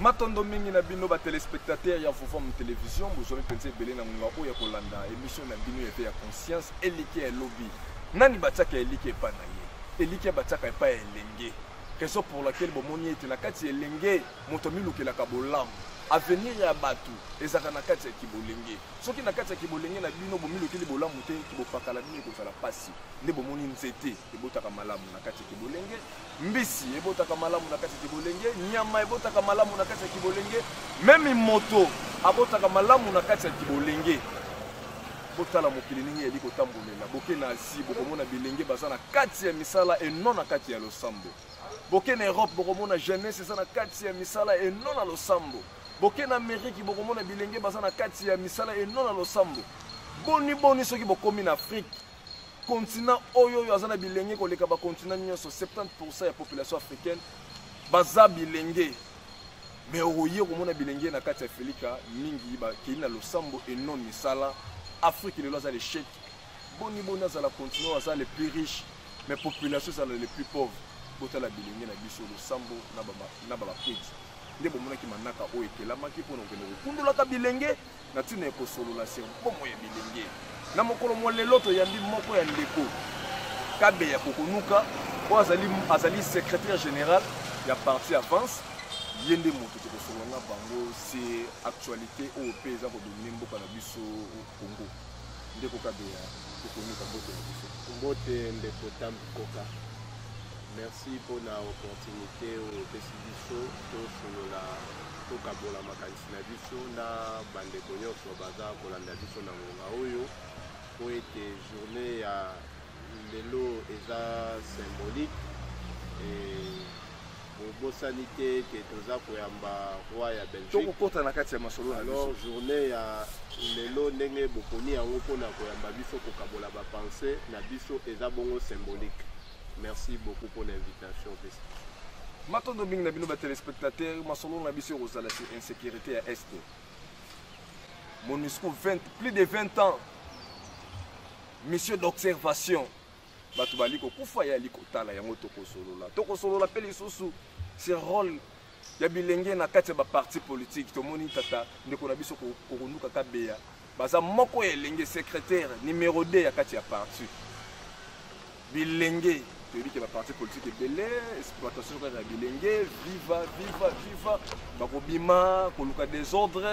Matondo mingi na bino ba téléspectateurs ya Vovom télévision bozoni penser belé na ngonga oya kolanda émission na bino ya conscience eliki ya lobby nani bataka eliki pa na ye eliki bataka pa elenge raison pour laquelle bomoni ete na kati elenge moto milukela ka bolam avenir ya batu ezaka na kati ya kibolenge soki na kati ya kibolenge na bino bomilukeli bolamu te kibopakala bino kozala pasi nde bomoni nzete ebotaka malamu na kati ya kibolenge mbisi ebotaka malamu na kati ya kibolenge nyama ebotaka malamu na kati ya kibolenge meme moto abotaka malamu na kati ya kibolenge botala mokili ningi yeli kotambolela boke na asi bokomona bilenge baza na kati ya misala et non na kati ya losambo boke na Europe bokomona jeunesse eza na kati ya misala et non na losambo boke na Amérique bokomona bilenge baza na kati ya misala et non na losambo boni soki bokomi na Afrique continent oyo aza na bilenge koleka ba continent nyonso 70% ya population africaine baza bilenge mais oye komona bilenge na kati ya Afrika mingi ba kina losambo et non misala Afrique lelo aza les chèques boni azala continent aza les plus riches mais population aza les plus pauvres botala bilenge na biso losambo na baba kweti nde bomonaki manaka oyo etelamaki mpona kokende kokundolaka bilenge na ntina ekosolola se mpomo ya bilenge na mokolo mwa lelo toyambi moko ya ndeko kabe ya kokonuka oyo azali secrétaire général ya parti avance ye nde moto tokosolola na bango se actualité oyo mpe eza kodomine mboka na biso Congo ndeko kabe ya kokonuka mbote na biso mbote ndeko tambi koka. Merci pour l'opportunité au Pesibiso, pour la Kabola Makanisina Biso, na bande konyo sur Baza, Kolanda Biso na Oyo, pour être journée à l'élo eza symbolique et pour bonne sanité que toza koyamba roi ya Belgique. Alors journée à l'élo ndenge bokoni yango pona koyamba biso ko Kabola ba penser na biso eza bongo symbolique. Merci beaucoup pour l'invitation. Matondo bing na bino ba téléspectateurs, masolo na biso rozala sur insécurité à Est. MONUSCO plus de 20 ans. Mission d'observation. Batu baliko kufa ya liko tala yango tokosolola. Tokosolola pele susu ce rôle ya bilenge na kati ba parti politique to moni tata ndeko na biso ko konduka kabeya. Baza moko elenge secrétaire numéro 2 ya kati ya parti. Bilenge celui qui va parti politique est belé, exploitation de bilenge, viva, bakobima, koluka désordre,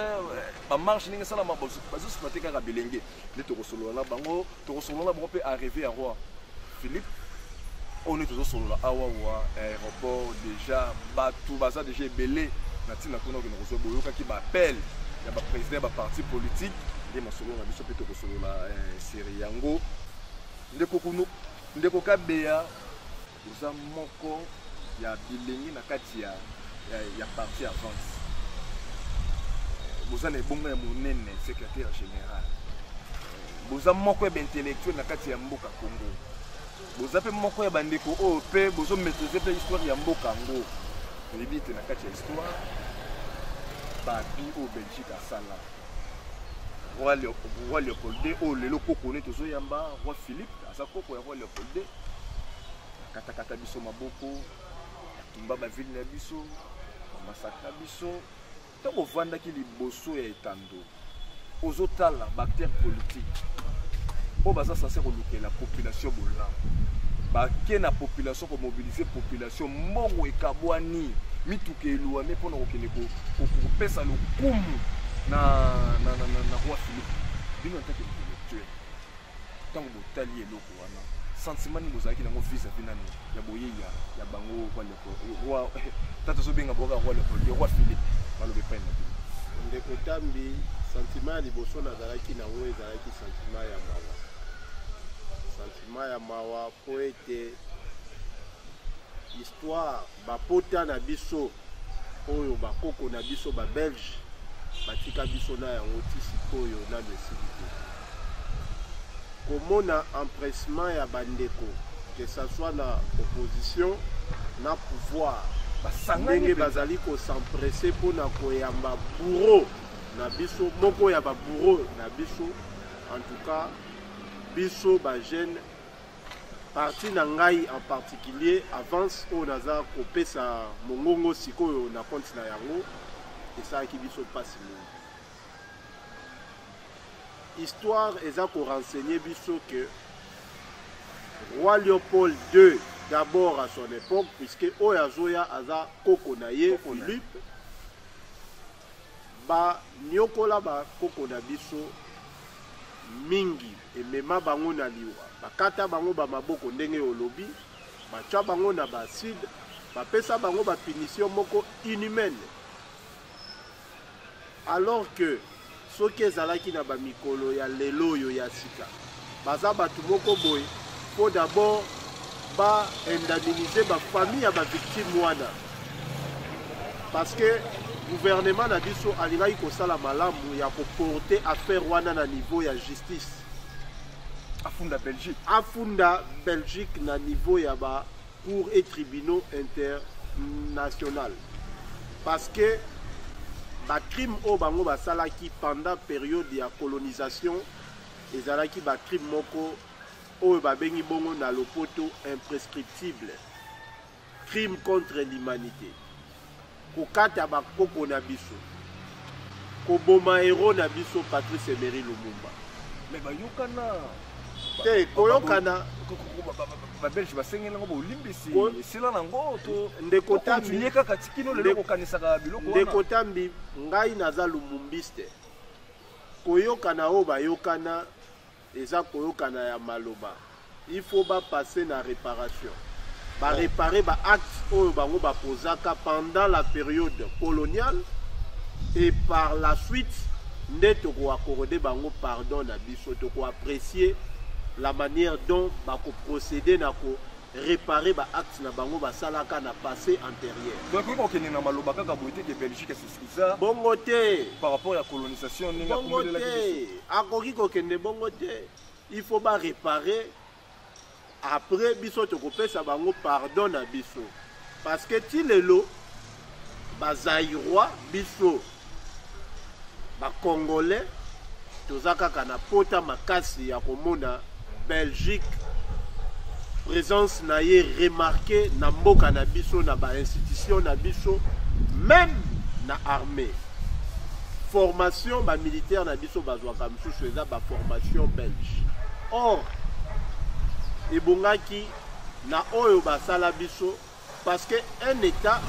ba marche ninga sala ma bosu, bazo exploiter ka bilenge. Les tokosolo na bango, tokosolo na bango peut arriver à roi Philippe. On est toujours solo là, awawa, aéroport déjà, batu baza déjà belé, na tina kono ke nozo boyoka ki ba appel, ya ba président ba parti politique, des masolo na biso pe tokosolo la série yango. Ndeko kabeya uza moko ya bilenge na kati ya parti avance boza na ebongo ya monene secrétaire général boza moko ya intellectuel na kati ya mboka Congo boza pe moko ya bandeko oyo pe bozo maîtriser pe histoire ya mboka ngo libite na kati ya histoire babi au Belgique asala roi Léopold II oyo lelo koko ne tozo yamba roi Philippe asa koko ya roi Léopold II katakata biso maboko tumba ba ville na biso masakra biso to vanda ki liboso ya etando ozotala bactère politique o baza censé koluka la population bola ba ke na population ko mobiliser population mbongo ekabwani mituke eluwa me pona kokene ko pesa lokumu na roi Philippe bino ntaki intellectuel tango botali eloko wana sentiment ni bozaki nango vis-à-vis nani ya boye ya bango kwa roi tata so benga boka roi le roi Philippe balobe pa na ndeko tambi sentiment liboso na zalaki na wo ezalaki sentiment ya mawa po ete histoire bapota na biso oyo bakoko na biso ba Belge batika biso na yango ti sikoyo na mesilite komona empressement ya bandeko que ça soit na opposition na pouvoir ndenge bazali ko s'empresser mpona koyamba bourreau na biso moko ya ba bourreau na biso en tout cas biso ba jeune parti na ngai en particulier avance oyo naza kopesa mongongo sikoyo na compte na yango esalaki biso mpasi mingi. Histoire eza korenseigner biso que roi Léopold II d'abord à son époque, puisque Oyazoya aza koko na ye Philippe, ba nyokola ba koko na biso mingi emema bango na liwa, bakata bango ba maboko ndenge olobi, bacha bango na baside, bapesa bango ba punition moko inhumaine. Alors que soki ezalaki na ba mikolo ya lelo yo ya sika, baza batu moko boye, faut d'abord ba indemniser ba famille ya ba victime wana, parce que gouvernement na biso alingaki kosala malamu ya koporter affaire wana na niveau ya justice, afunda Belgique na niveau ya ba cour et tribunaux international, parce que ba crime o bango basalaki pendant période ya colonisation ezalaki ba crime moko oyo babengi bongo na lopoto imprescriptible, crime contre l'humanité, kokata bakoko na biso, koboma héros na biso Patrice Emery Lumumba. Mais bayokana te koyokana babelge basengeli yango bolimbisi esila nango to ndeko tambi kaka tikino lelo kokanisaka biloko wana. Ndeko tambi ngai naza lumumbiste, koyokana oyo bayokana eza koyokana ya maloba, il faut ba passer na réparation, ba réparer ba acte oyo bango bapozaka pendant la période coloniale, et par la suite nde toko accorder bango pardon na biso, toko apprécier la manière dont bako procéder na ko réparer ba acte na bango basalaka na passé antérieur. Donc il faut que na maloba kaka boité que Belgique c'est ça bongo te par rapport à la colonisation ninga kombolela ki akoki ko kende bongo te, il faut ba réparer après biso to kopesa bango pardon na biso, parce que ti lelo ba zaïrois biso ba congolais tozaka kana pota makasi ya komona Belgique présence na ye remarqué na mboka na biso, na ba institution na biso, même na armée, formation ba militaire na biso bazwaka msusu eza ba formation belge. Or ebongaki na oyo basala biso, parce que un état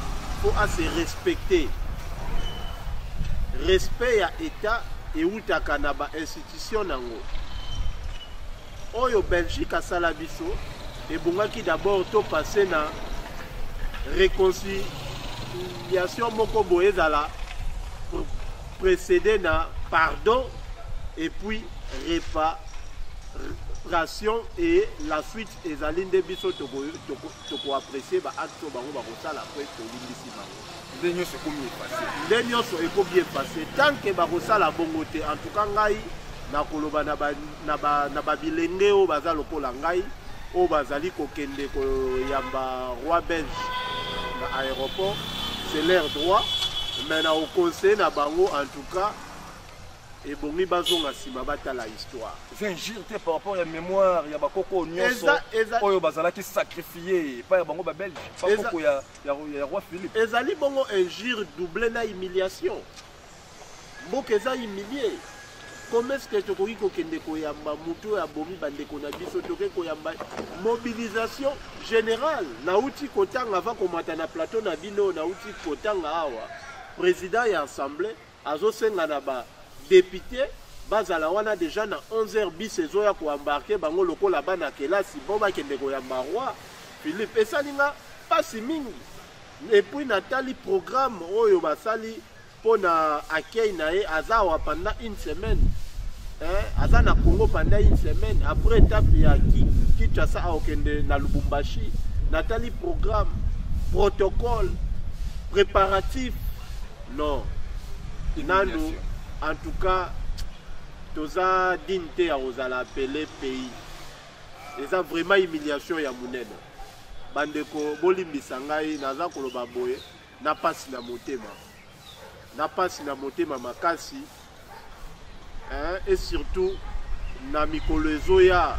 faut à se respecter, respect ya état eutaka na ba institution nango. Oyo Belgique asala biso ebongaki d'abord to passer na réconciliation moko boye ezala précédé na pardon et puis réparation, et la suite ezali nde biso toko apprécier ba acte bango bakosala après tolimbisi bango nde nyonso ekomi passé tant que bakosala bongo te. En tout cas ngai nakoloba na babilenge oyo baza lokola ngai oyo bazali kokende koyamba roi belge na aéroport, c'est leur droit, mais na okonseille na bango en tout cas ebongi bazonga nsima batala histoire. C'est un gire par rapport à la mémoire ya bakoko nyonso oyo bazalaki sacrifié pa ya bango ba belge bakoko ya roi Philippe. Ezali bongo un gire doublé na humiliation, mboka eza humilié. Comment est-ce que tu as dit que tu as mobilisation générale? Nauti kotanga avant komata na plateau na bino, nauti kotanga awa président et assemblée azo senga na ba député bazala wana déjà na 11h bis ezoya ko embarquer bango lokola bana kelasi bon ba kende ko yamba roi Philippe esalinga pasi mingi. Et puis Nathalie programme oyo basali pona accueil na ye azawa pendant une semaine. Aza na Congo pendant une semaine, après étape ya Kinshasa a okende na Lubumbashi. Nathalie programme, protocole, préparatif. Non. Nanu, en tout cas, toza dignité à osala appeler pays. Et ça vraiment humiliation ya munene. Bandeko bolimbisa ngai naza koloba boye na pasi na motema. Na pasi na motema makasi. Et surtout na mikolo ezoya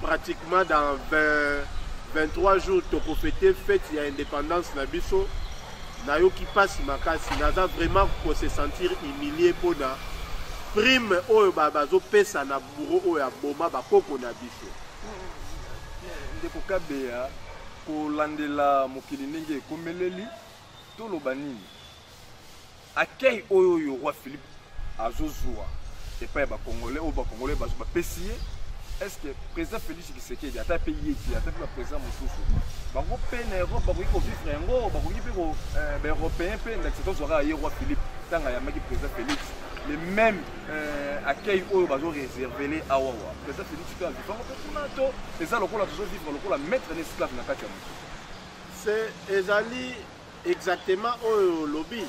pratiquement dans 23 jours toko fêter fête ya indépendance na biso. nayoki pasi makasi naza vraiment ko se sentir humilié pona prime oyo bazopesa na bourreau oyo aboma bakoko na biso ndeko Kabeya kolandela mokili ndenge ekomeleli toloba nini akei oyo roi Philippe azozwa epai ya bakongolais oyo bakongolais bapesi ye. Est-ce que le président Félix Tshisekedi a tapé Yeti, a tapé le président Moussousou? Bango pe na Europe, bango ko vivre yango, bango ki pe ko européen pe n'acceptons sera ailleurs roi Philippe tanga ya maki président Félix. Le même accueil au bazo réservé à Wawa. Président Félix peut vivre bango pe kunato, et ça lokola toujours vivre lokola mettre un esclave na kati ya mutu. C'est ezali exactement au lobby.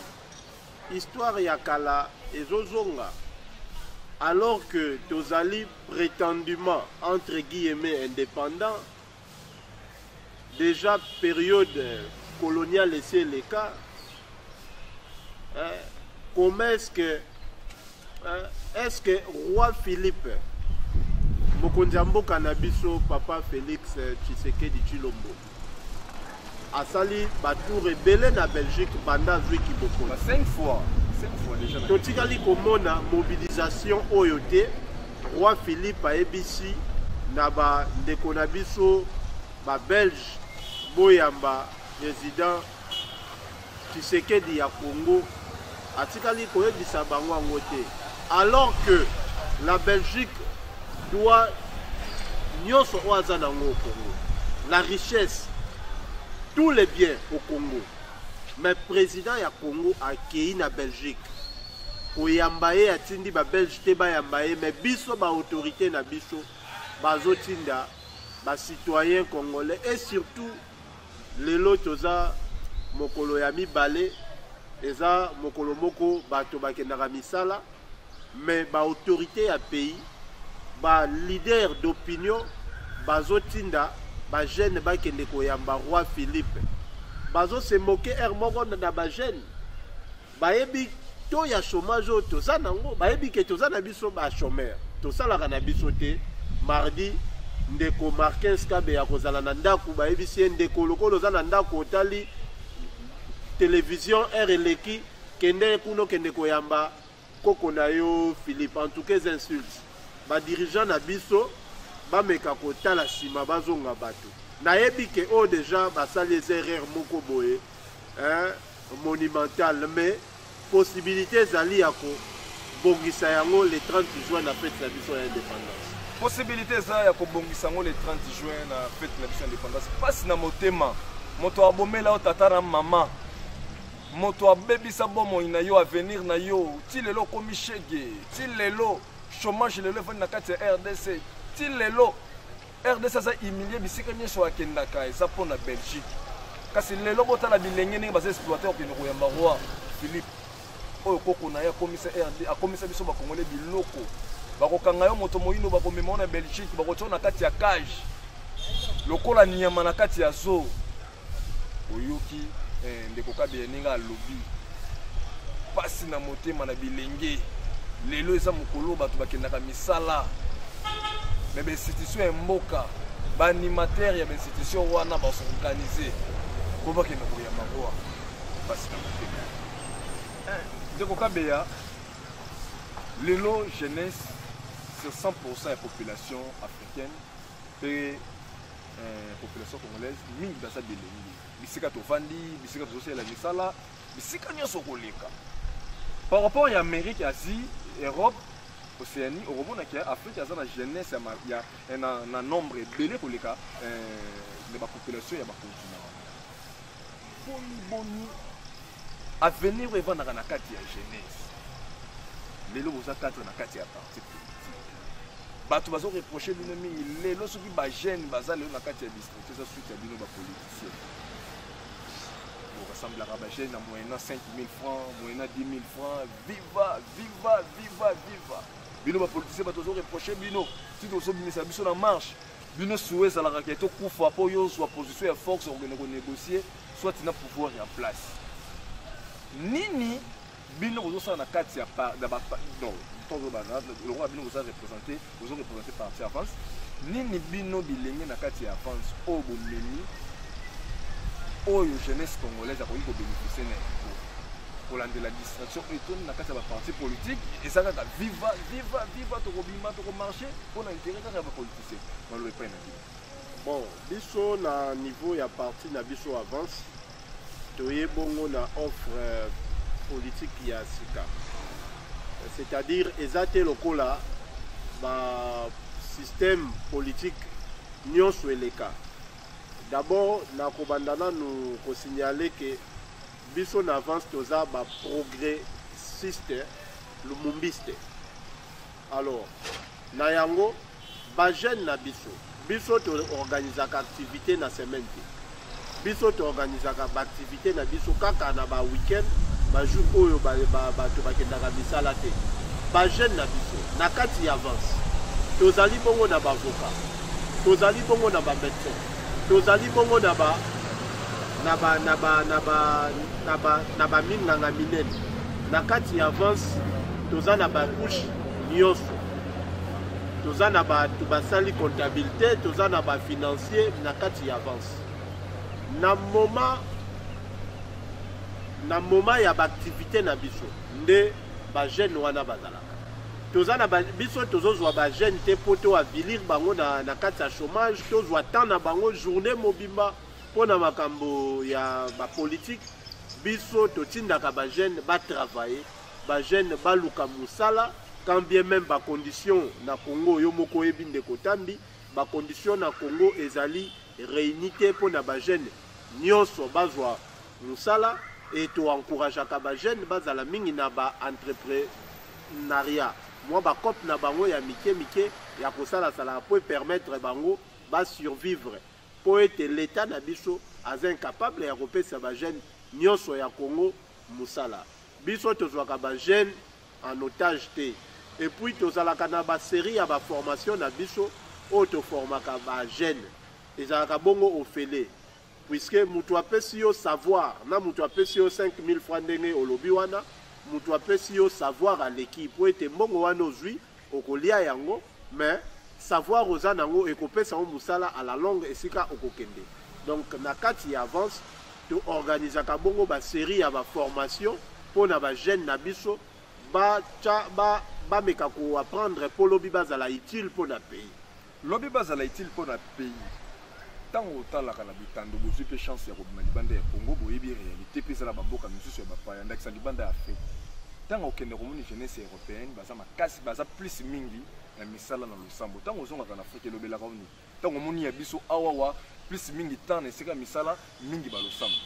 Histoire ya kala ezozonga. Alors que Tozali prétendument, entre guillemets, indépendant, déjà période coloniale c'est le cas, comment est-ce que roi Philippe, Mokonjambo Kanabiso, papa Félix Tshisekedi Tshilombo, a sali Batou rebelle na Belgique, Banda Zwiki Boko. 5 fois. Totikali komona mobilisation oyote roi Philippe a ebisi na ba ndeko na biso ba Belge boyamba président Tshisekedi ya Congo atikali koyebisa bango angote alors que la Belgique doit nyoso oaza nango au Congo la richesse tous les biens au Congo. Mais le président ya Congo a accueilli na Belgique. Oyambaye atindi ba Belge te ba yambaye mais biso ba autorité na biso bazotinda ba citoyens congolais et surtout lelo toza mokolo ya mibale eza mokolo moko bato bakendaka misala mais ba autorité ya pays ba leader d'opinion bazotinda ba jeune bakende koyamba roi Philippe. Bazo se moquer moko na ba jeune bayebi to ya chômage to za nango bayebi ke to za na biso ba chômeur to sala na biso te mardi ndeko Marquez Kabeya kozala na ndaku bayebi si ndeko lokolo za na ndaku otali télévision RLeki kende kuno kende koyamba koko na yo Philippe en tout cas insulte ba dirigeant na biso ba meka kotala sima bazonga bato nayebi ke o déjà basali les erreurs moko boye monumental mais possibilité zali ya ko bongisa yango le 30 juin na fête la biso ya indépendance. Possibilité za ya ko bongisa yango le 30 juin na fête la biso ya indépendance. Pasi na motema moto abomela o tata na mama moto abebisa bomo ina yo avenir na yo ti lelo komi shege ti lelo chômage lelo fani na kati ya RDC ti lelo RDC ça humilié bisika nyeso akendaka eza pona Belgique kasi lelo botala bilenge ndenge basa exploiter okende koyamba roi Philippe oyo koko na ya komisa RD akomisa biso ba congolais biloko bakokanga yo moto moyindo bakomema na Belgique bakotiona na kati ya cage lokola nyama na kati ya zoo oyoki ndeko Kabeya ninga alobi pasi na motema na bilenge lelo eza mokolo bato bakendaka misala mais les institutions mboka ba animateur ya institution wana ba s'organiser pour pas que nous voyons maroa parce que ndeko Kabeya lelo jeunesse sur 100% de la population africaine et population congolaise mingi basa bilengi bisika to vandi bisika to social la misala bisika nyoso koleka par rapport à Amérique, Asie, Europe, Océanie, au moment où l'Afrique a la jeunesse, il y a un nombre belé pour les cas de la population et de la continent. Boni à venir et vendre na kati ya jeunesse. Les lots vous attendent na kati ya parti politique. Bato bazo reprocher l'ennemi, les lots qui ba jeune bazali na kati ya district, ça suite ya bino ba politicien. Rassemble à Rabaché, à moyennant 5 000 francs, moyennant 10 000 francs, viva, viva, viva, viva. Bino, les politiciens vont toujours reprocher Bino. Si vous avez mis ça en marche, Bino souhaite à la raquette, au coup, soit position et force, on va négocier, soit il n'a pouvoir en place. Nini, Bino, vous avez un cas de non, le roi Bino vous a représenté par avance. Nini, Bino, Bilenge, na Kati avance, au Bomeni. oyo jeunesse congolaise akoki kobénéficie na yango kolanda la distraction etoni na kati ya baparti politique eza kaka viva tokobima tokomarche mpona intérêt kaka ya bapoliticien baloba epai na bino. Bon, biso na niveau ya parti na biso avance toye bongo na offre politique ya sika, c'est-à-dire eza te lokola ba système politique nyonso eleka. D'abord na kobandana nous ko signaler que biso na avance toza ba progressiste lumumbiste. Alors na yango ba jeune na biso to organisaka activité na semaine te. Biso to organisaka ba activité na biso kaka na ba week-end ba jour oyo ba to bakendaka misala te. Ba jeune na biso na kati ya avance tozali bongo na ba avocat, tozali bongo na ba médecin, tozali bongo na ba minganga minene na kati ya avance toza na ba couche nyonso, toza na ba basali comptabilité, toza na ba financier na kati ya avance. Na moment ya ba activité na biso nde ba jeune wana bazalaka. Toza na biso tozozwa ba jeune te poto avilir bango na kati ya chômage, tozwa temps na bango journée mobimba pona makambo ya ba politique. Biso totindaka ba jeune ba travailler, ba jeune ba luka musala, quand bien même ba condition na Congo yo moko ebinde kotambi, ba condition na Congo ezali réunité pona ba jeune nyonso bazwa musala et to encourageaka ba jeune bazala mingi na ba entrepreneuriat. Moi ba cop na bango ya mike ya kosala sala pour permettre bango ba survivre. Pour être l'état na biso az incapable ya kopesa ba jeune nyonso ya Congo musala. Biso tozwaka ba jeune en otage te. Et puis tozalaka na ba série ya ba formation na biso auto formaka ba jeune. Ezalaka bongo ofele. Puisque mutu apesi yo savoir, na mutu apesi yo 5000 francs ndenge olobi wana, mutu apesi yo savoir à l'équipe pour être mbongo wana ozwi okolia yango, mais savoir oza nango ekopesa o musala à la longue esika okokende. Donc na kati ya avance to organisaka bongo ba série ya ba formation pona ba jeune na biso ba meka ko apprendre pour lobi bazala utile pona pays. Lobi bazala utile pona pays. Tango talaka na bitando bozwi pe chance ya kobima libanda ya Congo boyebi réalité pe sala bamboka misusu ya bapaya ndakisa libanda ya Afrique. Tango okende komoni jeunesse européenne baza makasi baza plus mingi na misala na losambo. Tango ozongaka na Afrique elobelaka oni. Tango moni ya biso awawa plus mingi temps na esika misala mingi balosambo.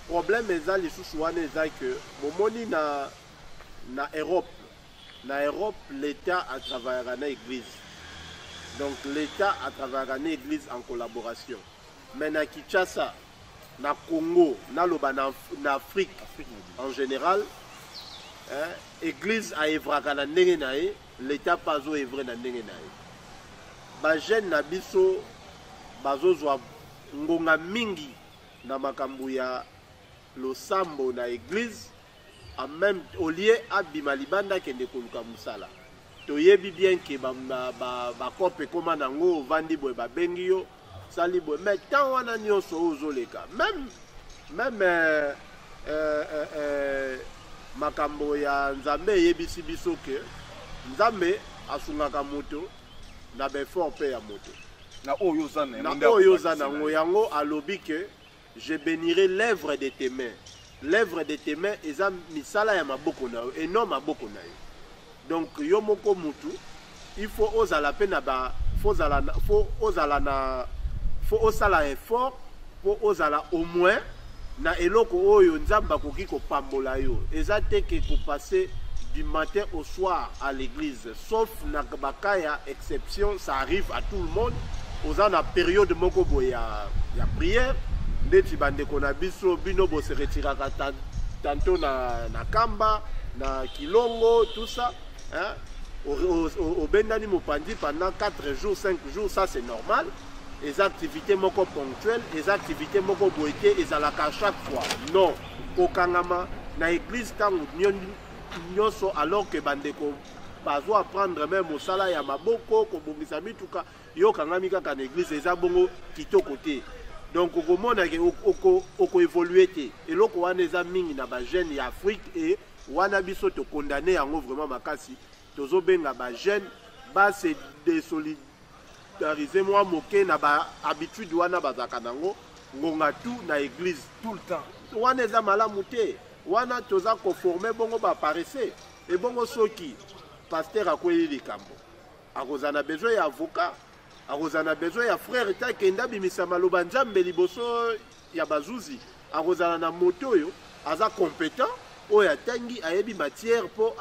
Problème eza lisusu wana eza que momoni na Europe. Na Europe l'État a travaillé na église. Donc l'État a travaillé na église en collaboration. Mais na Kinshasa, na Congo, na Afrique en général, église a évraka na ndenge na ye, l'État pas zo évrer na ndenge na ye. Ba jeune na biso bazozwa ngonga mingi na makambo ya losambo na église, en même au lieu abima libanda kende koluka musala. Toyebi bien que ba kope koma nango vandi boy ba bengi yo sali boy, mais tant wana nyonso ozoleka même makambo ya nzambe yebisi biso ke nzambe asungaka moto na befort pe ya moto na oyo zana yango alobi que je bénirai l'œuvre de tes mains. L'œuvre de tes mains eza misala ya maboko na yo et non maboko na yo. Donc yo moko mutu il faut ozala pe na ba faut osala effort pour ozala au moins na eloko oyo nzamba koki ko pambola yo. Eza te ke ko passer du matin au soir à l'église, sauf na bakaya exception, ça arrive à tout le monde. Oza na période moko boya ya prière ndeti bande kona biso bino bo se retiraka tantôt na Kamba na Kilongo tout ça hein, au bendani mopandi pendant 4 jours 5 jours, ça c'est normal. Les activités moko ponctuelles, les activités moko boité ezalaka chaque fois. Non, kokangama na église tango nyonso alors que bandeko bazo apprendre même au sala ya maboko ko bongisa mituka yo kangami kaka na église eza bongo kitoko te. Donc okomona ke oko évoluer te eloko wana eza mingi na ba jeune ya Afrique et wana biso to condamner yango vraiment makasi tozo benga ba jeune ba se désolidariser moi moke na ba habitude wana bazaka nango ngonga tout na église tout le temps wana eza malamu te wana toza conformer bongo ba paresse et bongo soki pasteur akweli likambo akozana besoin ya avocat akozana besoin ya frère ta kenda bimisa maloba nzambe liboso ya bazuzi akozana na moto oyo aza compétent oyo atangi ayebi matière po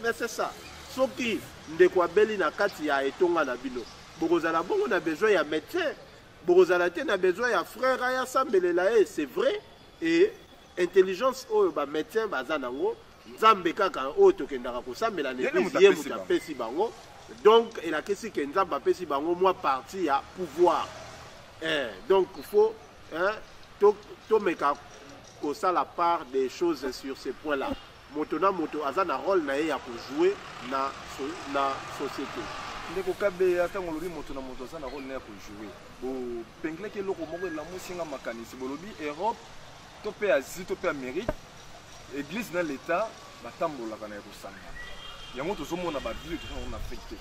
mais c'est ça soki ndeko abeli na kati ya etonga na bino bokozala bongo na besoin ya médecin bokozala te na besoin ya frère aya sambelela ye c'est vrai et intelligence oyo ba médecin baza nango nzambe kaka oyo tokendaka kosambela na église ye moto apesi bango donc elakisi ke nzambe apesi bango mwa parti ya pouvoir donc il faut tomeka kosala part des choses sur ce point là moto na moto aza na rôle na ye ya kojouer na société ndeko kabe atango lobi moto na moto aza na rôle na ya kojouer bopengleki eloko moko elamusinga makanisi bolobi Europe to mpe Asie to mpe Amérique église na l'état batambolaka na ya kosangana yango tozomona bavile tozomona na Afrique te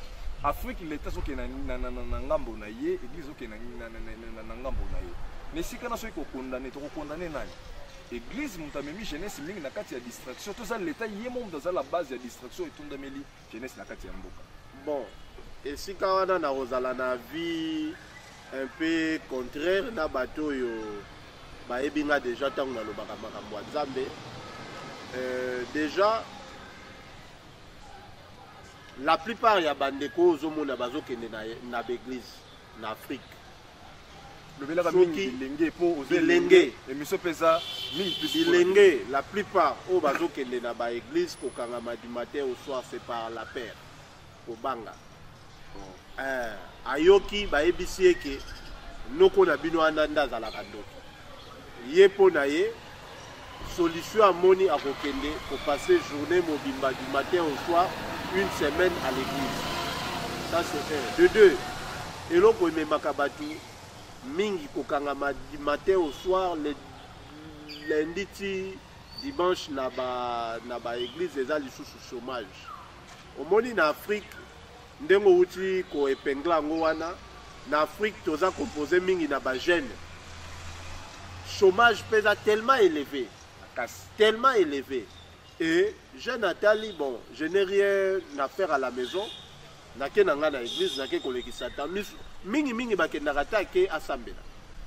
Afrique l'état soki na ngambo na ye église soki na ngambo na ye mais sika na soki kokondane tokokondane nani église moto amemi jeunesse mingi na kati ya distraction toza l'état ye mo moto aza la base ya distraction etondameli jeunesse na kati ya mboka bon esika wana na kozala na vie un peu contraire na bato oyo bayebi nga déjà ntango nalobaka makambo ya nzambe déjà la plupart ya bandeko ozomona bazokende na baeglise na Afrique la plupart oyo bazokende na baeglise kokangama du matin au soir c'est par la paire kobanga ayoki bayebisi eke noko na bino wana nde azalaka ndoto ye mpo na ye solution amoni akokende kopasser journée mobimba du matin au soir une semaine à l'église. Ça c'est un. De deux, eloko ememaka batu mingi kokangama du matin au soir le lundi ti dimanche na ba église eza lisusu chômage. Omoni na Afrique ndengo uti ko epengla ngo wana na Afrique toza composé mingi na ba jeune. Chômage pesa tellement élevé. Tellement élevé. Et je Nathalie, bon, je n'ai rien à faire à la maison. Nake nanga na église, nake koleki satan. Mingi bakendaka take asambela.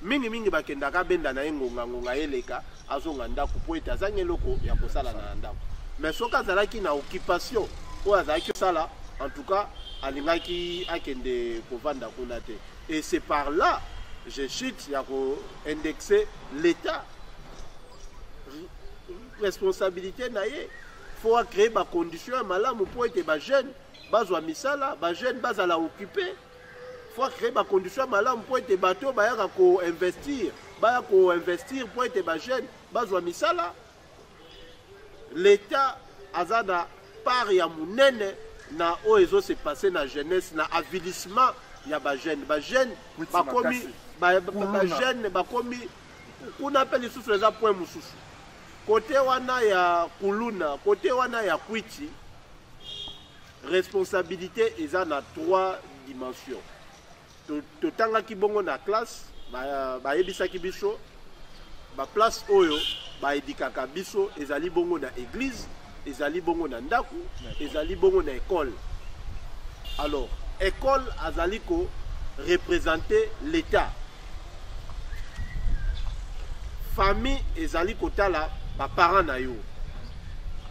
Mingi bakendaka benda na ngonga eleka azonga ndako po ete azange loko ya kosala na ndako. Mais soka zalaki na occupation o azalaki sala, en tout cas alingaki akende kovanda kuna te. Et c'est par là je chute ya ko indexer l'état responsabilité na ye faut créer ba condition malamu pour être ba jeune bazwa misala ba jeune bazala occupé faut créer ba condition malamu pour être bato ba ya ko investir pour être ba jeune bazwa misala l'état azana part ya munene na oezo se passer na jeunesse na avilissement ya ba jeune bakomi ba jeune bakomi on appelle les sous les points mususu côté wana ya kuluna côté wana ya kwiti responsabilité eza na 3 dimensions totanga kibongo na classe ba yebisaki biso ba place oyo ba edikaka biso ezali bongo na église ezali bongo na ndaku ezali bongo na école alors école azali ko représenter l'état famille ezali kotala ba parents na yo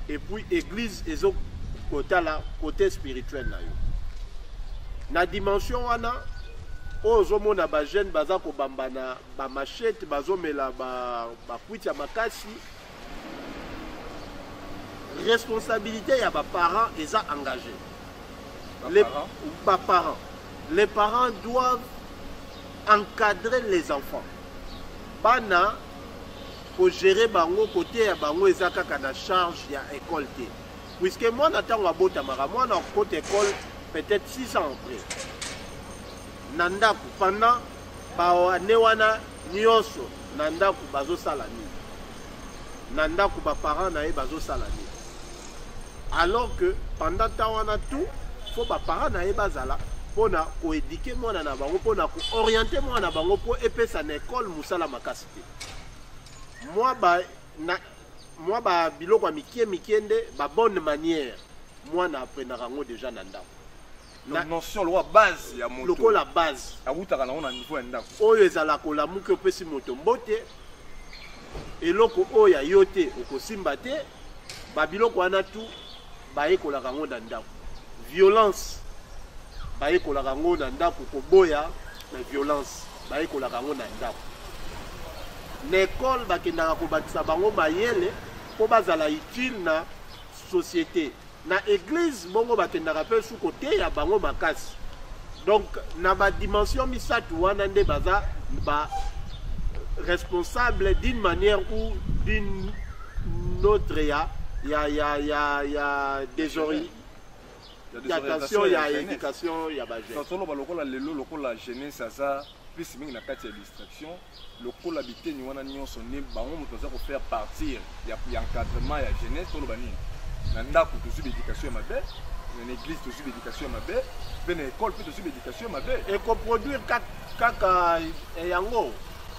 et puis église ezo kotala côté spirituel na yo na dimension wana ozomona ba jeune baza ko bambana ba machette bazomela ba kwiti ya makasi responsabilité ya ba parents eza engagé les parents doivent encadrer les enfants bana pour gérer bango côté ya bango eza kaka na charge ya école te puisque moi natango abota mara moi na côté école peut-être 6 ans après nanda pendant bawane wana nyonso na ndako bazosala nini, na ndako baparent na ye bazosala nini. Alors que pendant temps wana tout faut baparent na ye bazala mpona koéduke mwana na bango, mpona kooriente mwana na bango mpo epesa na ekole mosala makasi te. Mwa biloko ya mikie nde babonne manière mwana aprendaka yango déjà na ndako. Notion loi base ya moto lokola base awutaka nango na niveau ya ndako oyo ezala kolamuki opesi moto mbote eloko oyo yo te okosimba te. Babiloko wana tu bayekolaka yango na ndako. Violence bayekolaka yango na ndako, koboya na violence bayekolaka yango na ndako. Na ekole bakendaka kobakisa bango mayele mpo bazala utile na société. Na église bongo bakendaka mpe suko te ya bango makasi. Donc na badimension misatu wana nde baza responsable d'une manière ou d'une autre ya attention ya éducation ya bajeune. Tolo balokola lelo lokola jeunesse aza plus mingi na kati ya distraction lokola biteni wana nyonso ne bango moto aza ko faire partir ya encadrement ya jeunesse tolo banini. Na ndako to subi éducation ya mabe, na église to subi éducation ya mabe, pe na école to subi éducation ya mabe. Et ko produire kaka yango.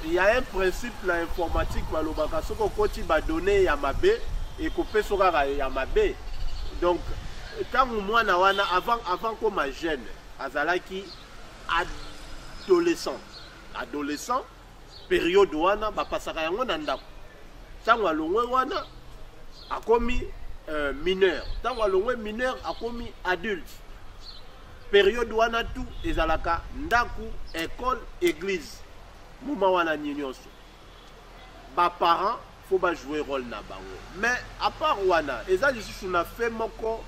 Il y a un principe la informatique balobaka soko koti ba donner ya mabe et ko peso kaka ya mabe. Donc quand mwana wana avant comme jeune azalaki adolescent période wana ba pasaka yango na ndako. Tango alongwe wana akomi mineur, tango alongwe mineur akomi adulte. Période wana tout ezalaka ndaku, école, église. Moment wana nyonso. Ba parents faut ba jouer rôle na bango. Mais à part wana, eza lisusu na fait moko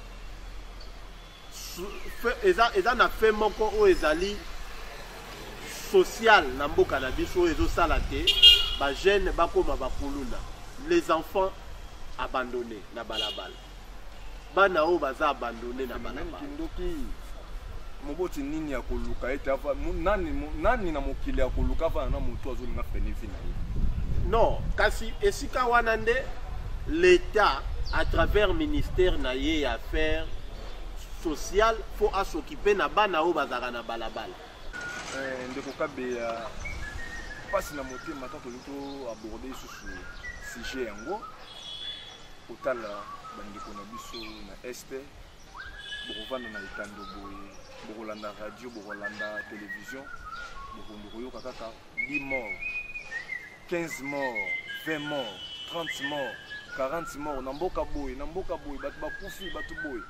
eza na fait moko o ezali social na mboka na biso ezo sala te, ba jeune bakoma bakuluna. Les enfants abandonnés na balabala. Bana o baza abandonnés na balabala. Moboti nini ya koluka ete afa nani na mokili ya koluka afa na moto azoli na bénéfice na ye. Non, kasi esika wana nde l'État à travers ministère na ye ya affaires sociales faut s'occuper na bana o bazaka na balabala. Ndeko kabe ya pasi na motema tant to aborder ce sujet yango otala bandeko na biso na este bokovanda na itando boye bokolanda radio bokolanda télévision bokondokoyoka kaka 10 morts 15 morts 20 morts 30 morts 40 morts na mboka boye bato bakufi bato boye.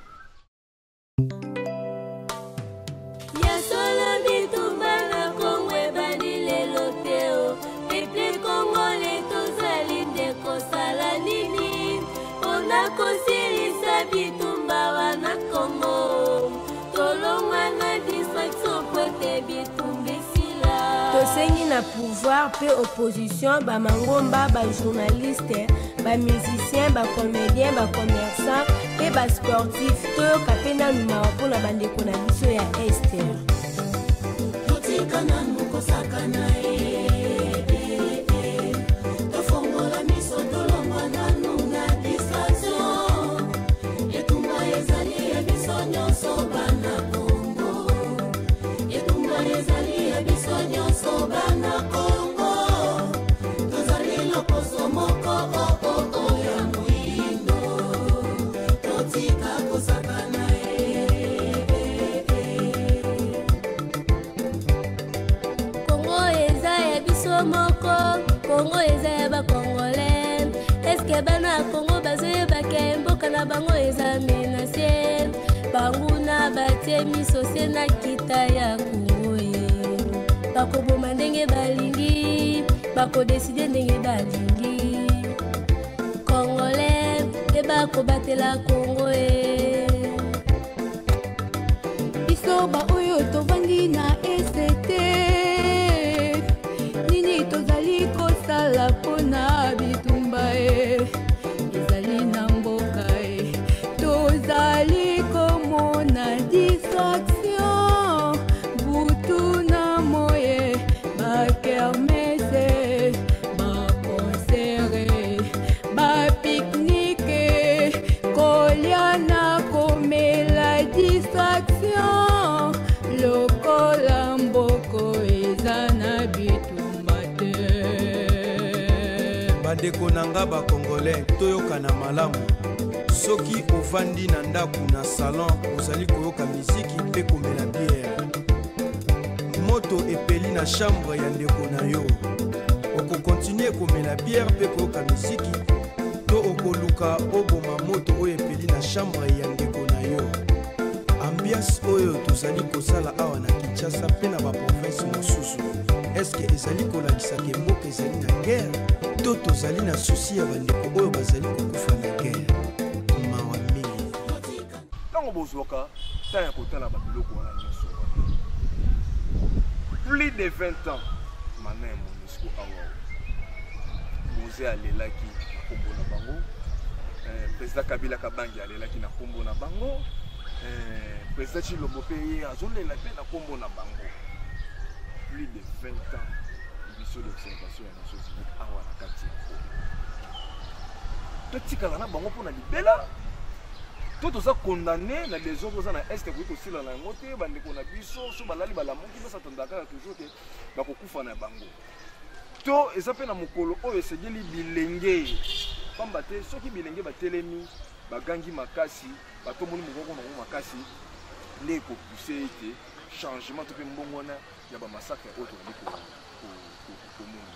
Tosengi na pouvoir pe opposition ba mangomba ba journaliste ba musicien ba comédien ba commerçant pe ba sportif to kapena numa pona bandeko na biso ya este. Totikana nuko sakana tofongola miso tolongwa na nunga distraction etumba ezali ebiso nyonso bana Kongo etumba ezali ebiso nyonso bana Kongo tozali lokoso moko ya muindo totika kosakana Kongo eza ebiso moko Kongo eza ya ba Congolais. Eske bana Kongo bazoyeba ke mboka na bango eza menacé. Banguna batie miso se na kita ya Kongo ye. Bakoboma ndenge balingi, bakodeside ndenge balingi. Congolais te bakobatela Kongo ye. Biso ba oyo tovandi na ST. Tozali kosala pona bitumba ezali na mboka tozali komona distraction butu na moye action lokola mboko eza na bitumba te. Bandeko nanga ba Congolais toyokana malamu. Soki ovandi na ndaku na salon ozali koyoka miziki mpe komela biere. Moto epeli na chambre ya ndeko na yo. Okokontinue komela biere mpe koyoka miziki to okoluka oboma moto oyo epeli na chambre ya ndeko na yo. Ambiance oyo tozali kosala awa na Kinshasa mpe na baprovince mosusu eske ezali kolakisaka mboka ezali na guerre to tozali na susi ya bandeko oyo bazali kokufa na guerre. Mawa mingi ntango bozwaka ntan ya kotala babiloko wana nyonso plus de 20 ans mana ya MONUSCO awa Moze alelaki na kombo na bango, président Kabila Kabangi alelaki na kombo na bango, président Chilombo pe azolela pe na kombo na bango. Plus de 20 ans mission d'observation ya Nations Unies awa na kati ya totikala na bango mpona libela. Tout ça condamné na des autres na est que ko sila na ngote bandeko na biso so balali balamuki basa tondaka toujours que bakokufa na bango. To ezape na mokolo oyo esegeli bilenge pamba te soki bilenge batelemi bagangi makasi batomoni mokoko na makasi ne ko pousser ete changement to pe mbongona ya ba massacre autre ko komona.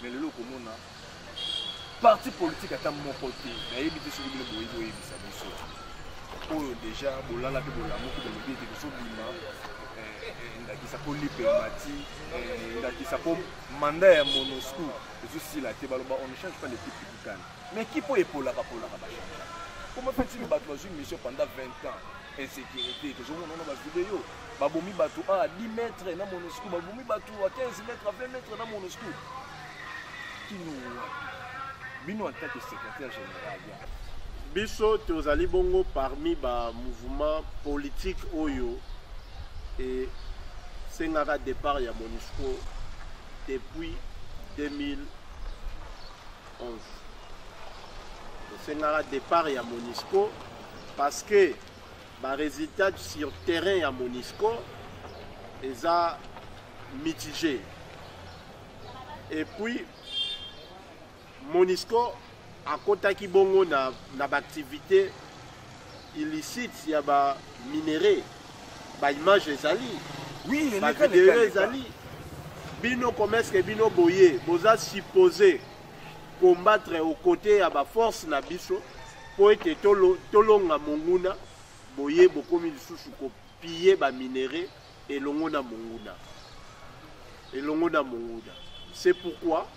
Mais le komona parti politique ata mon côté na yebite soki bile boyi bisa biso. Oyo déjà bolala pe bolamuki de lobi ete so bima ndakisa ko lipermati ndakisa ko mandat ya MONUSCO ezosi la te baloba on ne change pas les types publics mais qui peut épauler ba changer. Comment fait-il battre une mission pendant 20 ans insécurité que je vois dans ba vidéo babomi bato à 10 mètres na MONUSCO babomi bato à 15 mètres à 20 mètres na MONUSCO qui nous bino en tant que secrétaire général biso tozali bongo parmi ba mouvement politique oyo et sengaka départ ya MONUSCO depuis 2011. Sengaka départ ya MONUSCO parce que ba résultat sur terrain ya MONUSCO eza mitigé. Et puis MONUSCO a kotaki bongo na activité illicite ya ba minéraux ba image ezali oui ba vidéo ezali bino commerce que bino boye boza supposé combattre aux côtés ya ba force na biso po ete tolonga monguna boye bokomi lisusu ko piller ba minéraux elongo na monguna c'est pourquoi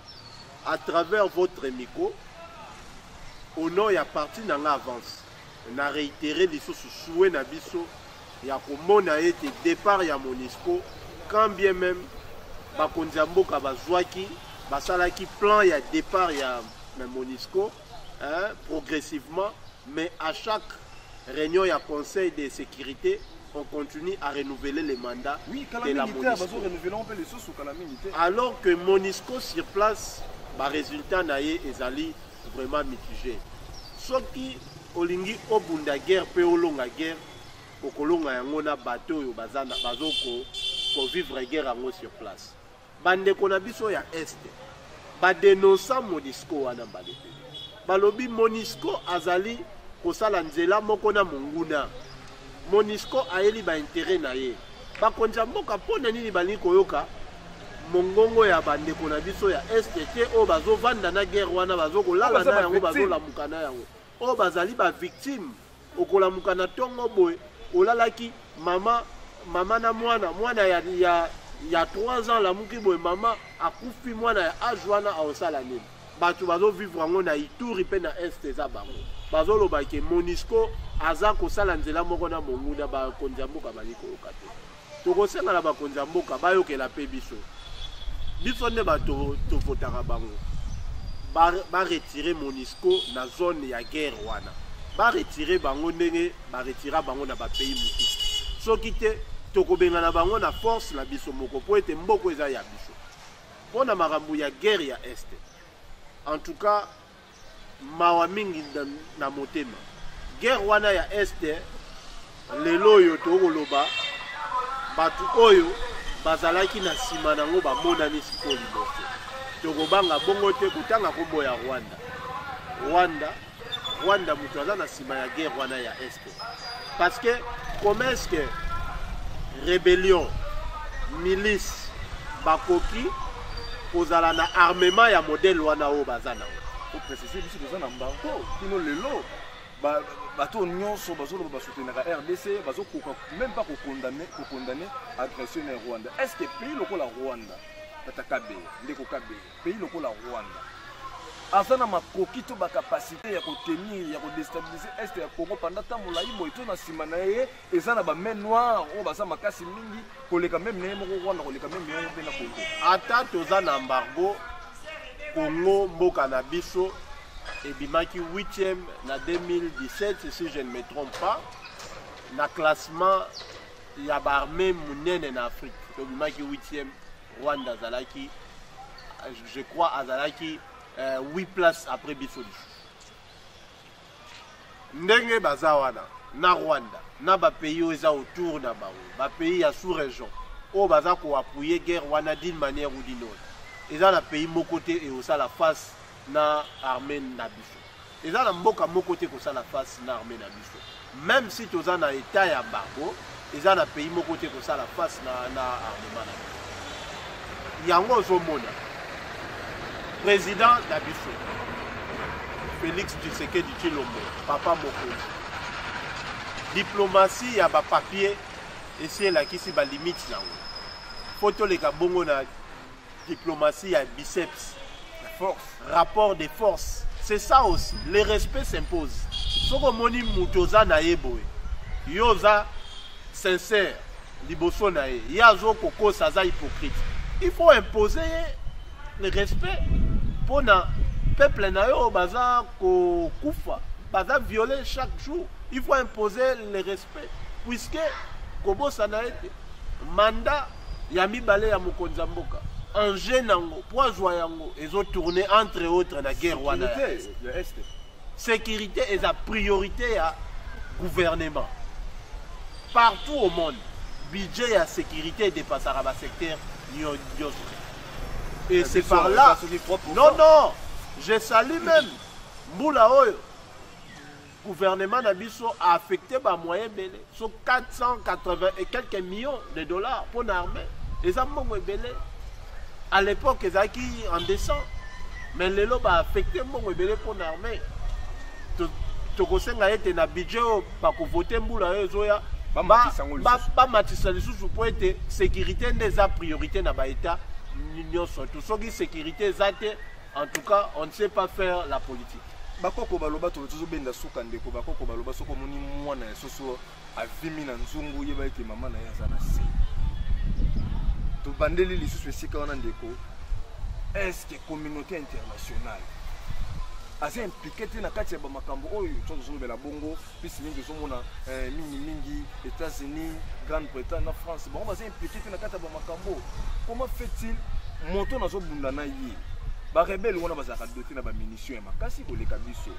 à travers votre micro au nom ya parti nanga avance na réitéré lisusu souhait na biso ya komona ete départ ya MONUSCO quand bien même bakonzi ya mboka bazwaki basalaki plan ya départ ya MONUSCO progressivement mais à chaque réunion ya conseil de sécurité on continue à renouveler les mandats de la MONUSCO alors que MONUSCO sur place ba résultat na ye ezali vraiment mitigé. Soki olingi obunda guerre pe olonga guerre okolonga yango na bateau yo bazana bazoko ko vivre guerre yango sur place. Bande kona biso ya est ba dénoncer MONUSCO wana balé. Balobi MONUSCO azali kosala nzela moko na monguna. MONUSCO aeli ba intérêt na ye. Ba konja mboka pona nini bali koyoka mongongo ya bandeko na biso ya STT o bazo vanda na guerre wana bazo kolala na yango bazo lamuka na yango o bazali ba victime okolamuka na tongo boy olalaki mama na mwana ya 3 ans la muki boy mama akufi mwana ya âge wana aosala nini bato bazo vivre ngo na Ituri pe na est za bango bazo loba ke MONUSCO aza kosala nzela moko na monguna ba konjamboka baliko okate tokosenga na ba konjamboka bayokela pe biso biso ne bato to votaka bango ba retirer MONUSCO na zone ya guerre wana ba retirer bango ndenge ba retira bango na ba pays mosusu soki te tokobenga na bango na force na biso moko po ete mboko eza ya biso pona makambo ya guerre ya est en tout cas mawa mingi na motema guerre wana ya est lelo oyo tokoloba batu oyo bazalaki na nsima nango bamonani sikoyo liboso tokobanga bongo te kutanga kombo ya Rwanda mutu aza na nsima ya guerre wana ya este parce que comment est-ce que rébellion milice bakoki kozala na armement ya modèle wana oyo baza nango opréciser biso toza na mbango kino lelo bato nyonso bazoloba basoutenaka RDC bazokoka même pas kokondamne agression na Rwanda. Est-ce que pays lokola Rwanda tatakabe ndeko kabe pays lokola Rwanda aza na makoki to bakapasité ya kotenir ya kodestabiliser est ya Congo pendant temps molai boy to na sima na ye eza na ba main noire o baza makasi mingi koleka même ne moko Rwanda koleka même ne pe na Congo ata toza na embargo Congo mboka na biso ebimaki 8e na 2017 si je ne me trompe pas na classement ya ba armée munene na Afrique ebimaki 8e Rwanda zalaki je crois azalaki 8 places après biso ndenge baza wana na Rwanda na ba pays oyo eza autour na bango ba pays ya sous-région oyo baza ko appuyer guerre wana d'une manière ou d'une autre eza na pays moko te et osala face na armée na biso eza na mboka moko te kosala face na armée na biso même si toza na état ya embargo eza na pays moko te kosala face na armement na biso yango ozomona président na biso Félix Tshisekedi Tshilombo papa mokonzi diplomatie ya ba papier esi elakisi ba limite nango po toleka bongo na diplomatie ya biceps rapport de force c'est ça aussi le respect s'impose soko moni mutoza na yeboe yoza sincère liboso na ye yazo kokosa za hypocrite il faut imposer le respect pour na peuple na yo baza ko kufa baza violer chaque jour il faut imposer le respect puisque kobosa na ete mandat ya mibale ya mokonza mboka enjeu nango poids yango ezo tourner entre autres na guerre wana sécurité est la priorité ya gouvernement partout au monde budget ya sécurité dépassera ba secteur nyonso et c'est par là non je salue même mbula oyo gouvernement na biso a affecté ba moyen belé sur 480 et quelques millions de dollars pour l'armée et ça mbongo belé à l'époque ils aki en descend mais lelo ba affecté mbongo belé pour l'armée to kosenga ete na budget ba ko voter mbula oyo zoya ba matisa lisusu po ete sécurité ndeza priorité na ba état nyonso tout soki sécurité zate en tout cas on ne sait pas faire la politique bakoko baloba to benda suka ndeko bakoko baloba soko moni mwana ya soso avimi na nzungu yeba ete mama na yaza na se to bandeli lisusu esika wana ndeko est-ce que communauté internationale asa impliqué te na kati ya bamakambo oyo tozo bela bongo pisi mingi zomona mingi États-Unis Grande-Bretagne na France bon basa impliqué te na kati ya bamakambo comment fait-il moto nazo bunda na yi ba rebelle wana bazaka doté na ba munitions ya makasi koleka biso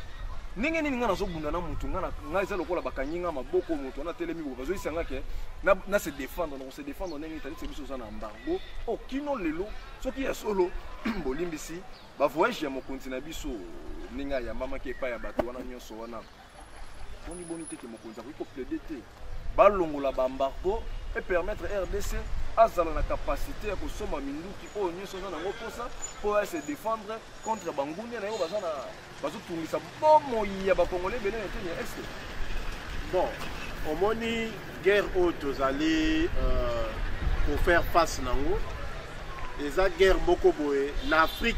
ninge nini ngana zo bunda na mutu ngana ngaza lokola bakanyinga maboko mutu na telemi bo bazo isanga ke na se défendre ninge tali biso za na embargo o kino lelo soki ya solo bolimbisi ba voyage ya mokonzi na biso ninga ya mama ke pa ya bato wana nyonso wana boni bonité ke mokonzi ko plaider te balongola ba embargo et permettre RDC azala na capacité ya kosoma minduki oyo nyonso na nango posa pour se défendre contre bangunia na yo bazana bazotungisa bomo ya bakongolais bene eteni est bon omoni guerre oyo tozali pour faire face nango eza guerre moko boye na Afrique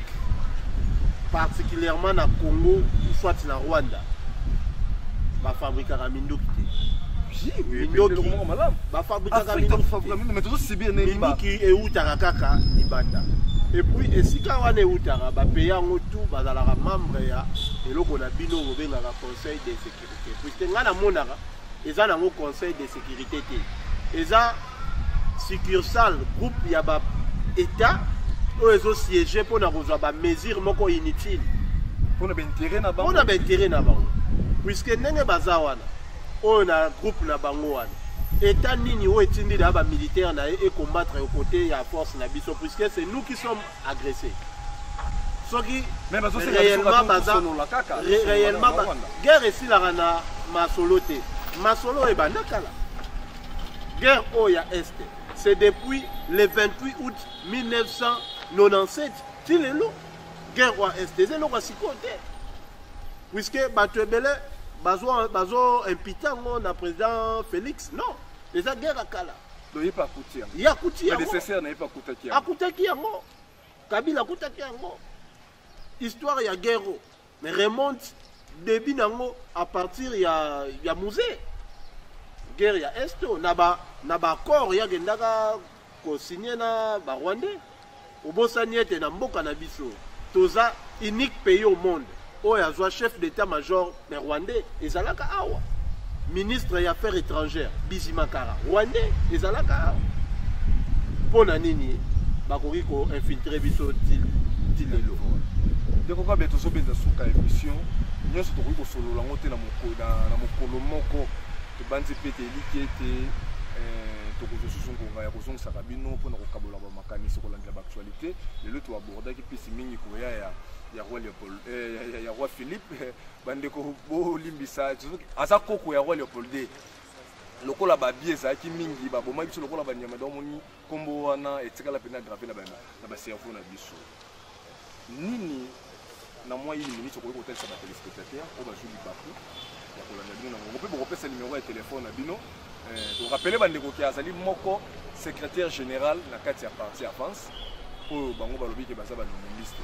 particulièrement na Congo soit na Rwanda bafabrikaka minduki te mindoki bafabrikaka mindoki eutaka kaka libanda et puis esika wana eutaka bapeyi yango tout bazalaka membre ya eloko na bino bobengaka conseil de sécurité puisque nga namonaka eza nango conseil de sécurité te eza succursale groupe ya ba état oyo ezosiége mpona kozwa bamesure moko inutile mpona baintérêt na bango puisque ndenge baza wana on a groupe na bango wana état nini o etindi na ba militaire na et combattre aux côtés ya force na biso puisque c'est nous qui sommes agressés soki réellement guerre ici la masolo te masolo e bandakala guerre oya est c'est depuis le 28 août 1997 tilelo guerre oya est c'est lo basikote puisque batebele bazo impitango na président Félix non les guerre akala il pas coutir il y a coutir nécessaire n'est pas coutaki akutaki yango Kabila akutaki yango histoire ya guerre mais remonte début nango à partir ya musée guerre ya esto na ba accord ya gendaka ko signer na ba Rwandais obosani ete na mboka na biso toza unique pays au monde oyo azwa chef d'état-major na Rwandais ezalaka awa ministre ya affaires étrangères Bizimakara Rwandais ezalaka awa pona nini bakoki ko infiltrer biso tilelo ndeko ka beto so benza suka émission nyonso tokoki kosolola ngo te na mokolo moko tobanzi pete eliki ete tokozosuzungonga ya kozongisaka bino mpona kokabola bamakanisi kolandela baactualité lelo toabordaki mpisi mingi koya ya roi Léopold ya roi Philippe bandeko bolimbisa aza koko ya roi Léopold lokola babi ezalaki mingi babomaki biso lokola banyama domoni kombo wana etikala pena grave na baservo na biso nini na moi ili minute okoki kotalisa batelespectateur oyo bazwi libaku ya kolanda bino nango mpe bokopesa numéro ya telefone na bino tokapele bandeko ki azali moko secrétaire général na kati ya parti avance oyo bango balobi ke baza banoministe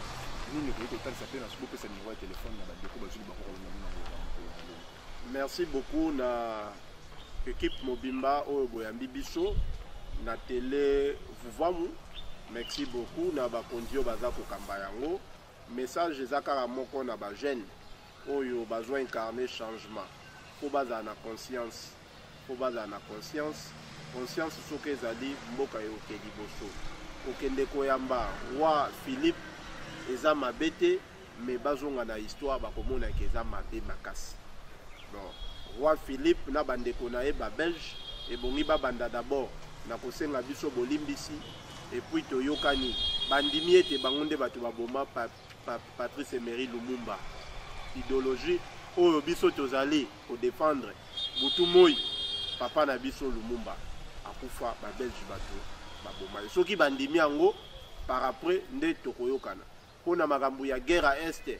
nini okoki kotalisa mpe na bopesa numéro ya telefone na bandeko bazwi libaku kolanda bino nango. Merci beaucoup na équipe mobimba oyo boyambi biso na télé Vuvamu. Merci beaucoup na bakonzi oyo baza kokamba yango message ezakaka moko na ba jeune oyo bazwa incarner changement po baza na conscience conscience soki ezali mboka yoke liboso okende koyamba roi Philippe eza mabe te mais bazonga na histoire bakomona ke eza mabe makasi bon roi Philippe na bandeko na ye ba belge ebongi babanda d'abord na kosenga biso bolimbisi et puis toyokani bandimi ete bango nde bato baboma Patrice Emery Lumumba idéologie oyo biso tozali ko défendre butu moi papa na biso Lumumba akufa ba belge bato baboma soki bandimi yango par après nde tokoyokana pona makambo ya guerre à est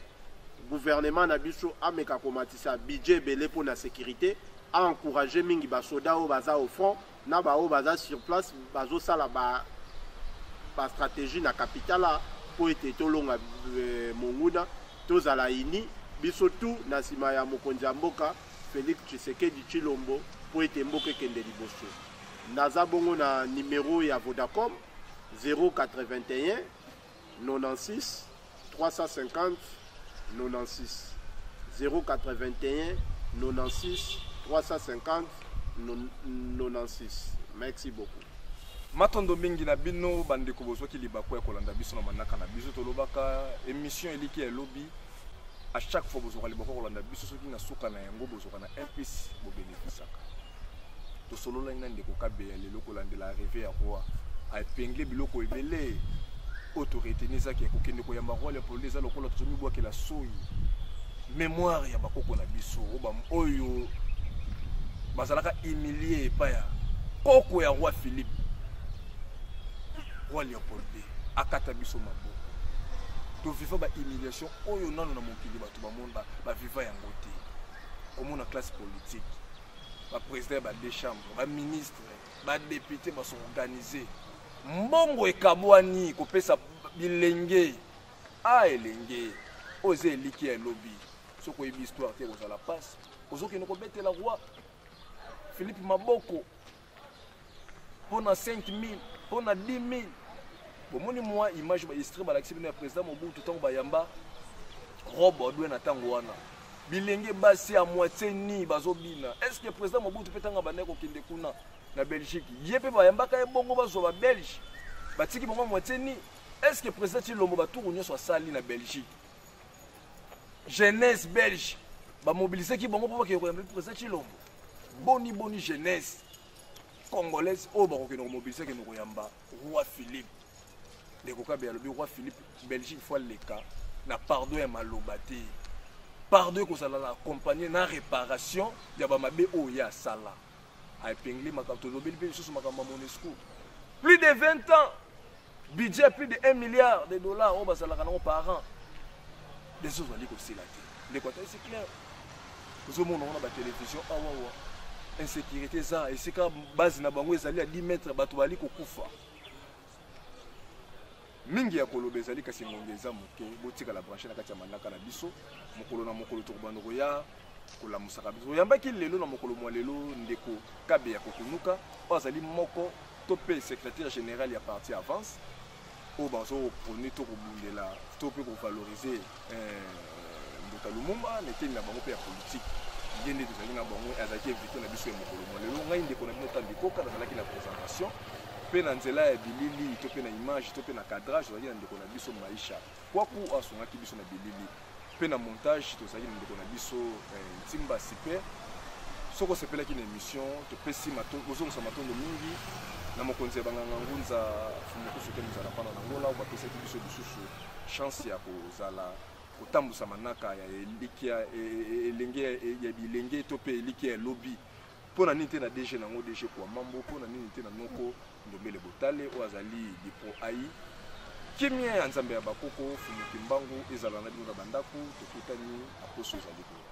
gouvernement na biso ameka komatisa budget belé pour la sécurité a encouragé mingi ba soda o baza au front na ba o baza sur place bazo sala ba stratégie na capitale pour ete tolonga monguna tozala ini biso tout na sima ya mokonzi ya mboka Félix Tshisekedi Tshilombo pour ete mboka kende liboso naza bongo na numéro ya Vodacom 081 96 350 96 081 96 350 96. Merci beaucoup. Matondo mingi na bino bandeko bozwaki libako ya kolanda biso na manaka na biso tolobaka émission eliki ya lobby à chaque fois bozwaka libako kolanda biso soki na suka na yango bozwaka na impisi bo bénéficiaka to solola ina ndeko kabeya lelo kolandela arrivé ya roi a épinglé biloko ebele autorité nezaki kokende ko yamba roi Léopold eza lokola tozomi bwaki la soyi mémoire ya bakoko na biso oyo bazalaka humilié paya koko ya roi Philippe roi Léopold akata biso mabo to viva ba humiliation oyo nano na mokili bato bamonda ba viva yango te omona classe politique ba président ba deux chambres ba ministre ba député ba sont organisés mbongo ekabwani kopesa bilenge elenge oze eliki ya lobby soko yebi histoire te kozala passe ozokende kobetela roi Philippe maboko pona 5000 pona 10000 bomoni moi image ba extrait ba l'accès na président Mobutu tango bayamba robe odwe na tango wana bilenge basi à moitié ni bazobina est-ce que président Mobutu petanga baneko kende kuna na Belgique yepe bayambaka ebongo bazo ba Belge batiki bongo moitié ni est-ce que président Tshilombo baturu nyoso sali na Belgique jeunesse belge ba mobiliser ki bongo pour que président Tshilombo boni jeunesse congolaise au baroque no mobiliser que nous yamba roi Philippe les kokabe ya roi Philippe Belgique fois les cas na pardon ya malobate pardon ko sala la accompagner na réparation ya ba mabe o ya sala a épinglé makamto lobeli sous makamba Monesco plus de 20 ans budget plus de 1 milliard de dollars au basala kana par an des autres ali ko silate l'équateur c'est clair vous avez la télévision insécurité ça et c'est quand base na bango ezali à 10 mètres bato bali kokufa mingi ya kolobe ezali kasi ngongeza moke botika la branche na kati ya manaka na biso mokolo na mokolo to bandoko ya kola musaka biso yambaki lelo na mokolo mwa lelo ndeko kabe ya kokunuka azali moko to pe secrétaire général ya parti avance o bazo poni to kobundela to pe ko valoriser Lumumba n'était na bango pe ya politique ngende tozali na bango azaki invité na biso ya mokolo mwa lelo ngai ndeko na bino tambikoka nazalaki na présentation pe na nzela ya bilili to pe na image to pe na cadrage tozali na ndeko na biso Maisha kwaku asungaki biso na bilili pe na montage tozali na ndeko na biso Ntimba Super soko sepelaki na émission topesi kozongisa matondo mingi na mokonzi ya banganga ngunza fumukusu te muzala pana na ngola bapesaki biso lisusu chance ya kozala kotambusa manaka ya elikia elenge ya bilenge to pe elikia lobby pona nini te na DG nango DG kwa mambo pona nini te na noko ndombele botale o azali dipo ai kimia ya nzambe ya bakoko fumuki mbangu ezala na bino bandako tokutani aposo ezali ko